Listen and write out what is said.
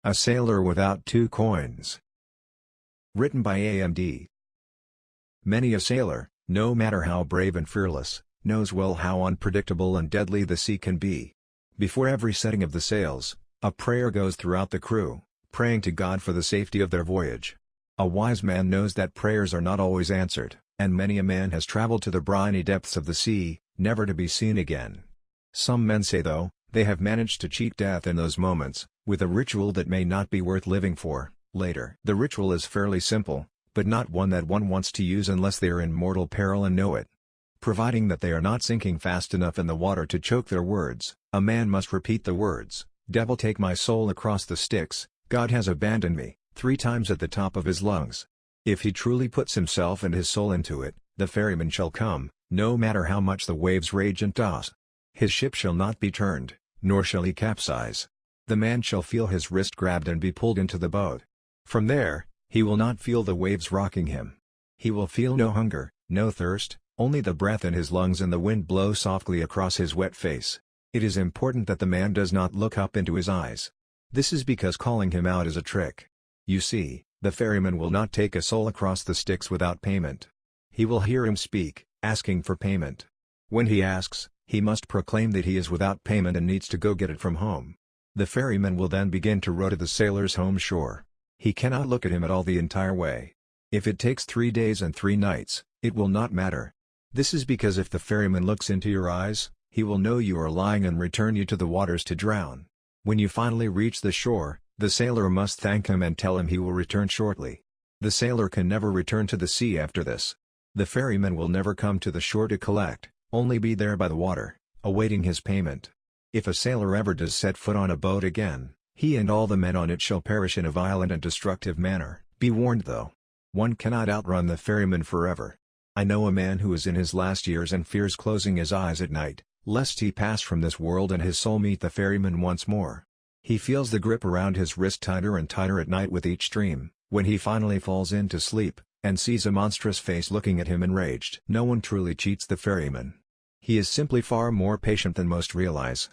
A Sailor Without 2 Coins. Written by AMD. Many a sailor, no matter how brave and fearless, knows well how unpredictable and deadly the sea can be. Before every setting of the sails, a prayer goes throughout the crew, praying to God for the safety of their voyage. A wise man knows that prayers are not always answered, and many a man has traveled to the briny depths of the sea, never to be seen again. Some men say though, they have managed to cheat death in those moments, with a ritual that may not be worth living for, later. The ritual is fairly simple, but not one that one wants to use unless they are in mortal peril and know it. Providing that they are not sinking fast enough in the water to choke their words, a man must repeat the words, "Devil, take my soul across the Styx, God has abandoned me," 3 times at the top of his lungs. If he truly puts himself and his soul into it, the ferryman shall come, no matter how much the waves rage and toss. His ship shall not be turned, nor shall he capsize. The man shall feel his wrist grabbed and be pulled into the boat. From there, he will not feel the waves rocking him. He will feel no hunger, no thirst, only the breath in his lungs and the wind blow softly across his wet face. It is important that the man does not look up into his eyes. This is because calling him out is a trick. You see, the ferryman will not take a soul across the Styx without payment. He will hear him speak, asking for payment. When he asks, he must proclaim that he is without payment and needs to go get it from home. The ferryman will then begin to row to the sailor's home shore. He cannot look at him at all the entire way. If it takes 3 days and 3 nights, it will not matter. This is because if the ferryman looks into your eyes, he will know you are lying and return you to the waters to drown. When you finally reach the shore, the sailor must thank him and tell him he will return shortly. The sailor can never return to the sea after this. The ferryman will never come to the shore to collect, only be there by the water, awaiting his payment. If a sailor ever does set foot on a boat again, he and all the men on it shall perish in a violent and destructive manner. Be warned though. One cannot outrun the ferryman forever. I know a man who is in his last years and fears closing his eyes at night, lest he pass from this world and his soul meet the ferryman once more. He feels the grip around his wrist tighter and tighter at night with each stream, when he finally falls into sleep, and sees a monstrous face looking at him enraged. No one truly cheats the ferryman. He is simply far more patient than most realize.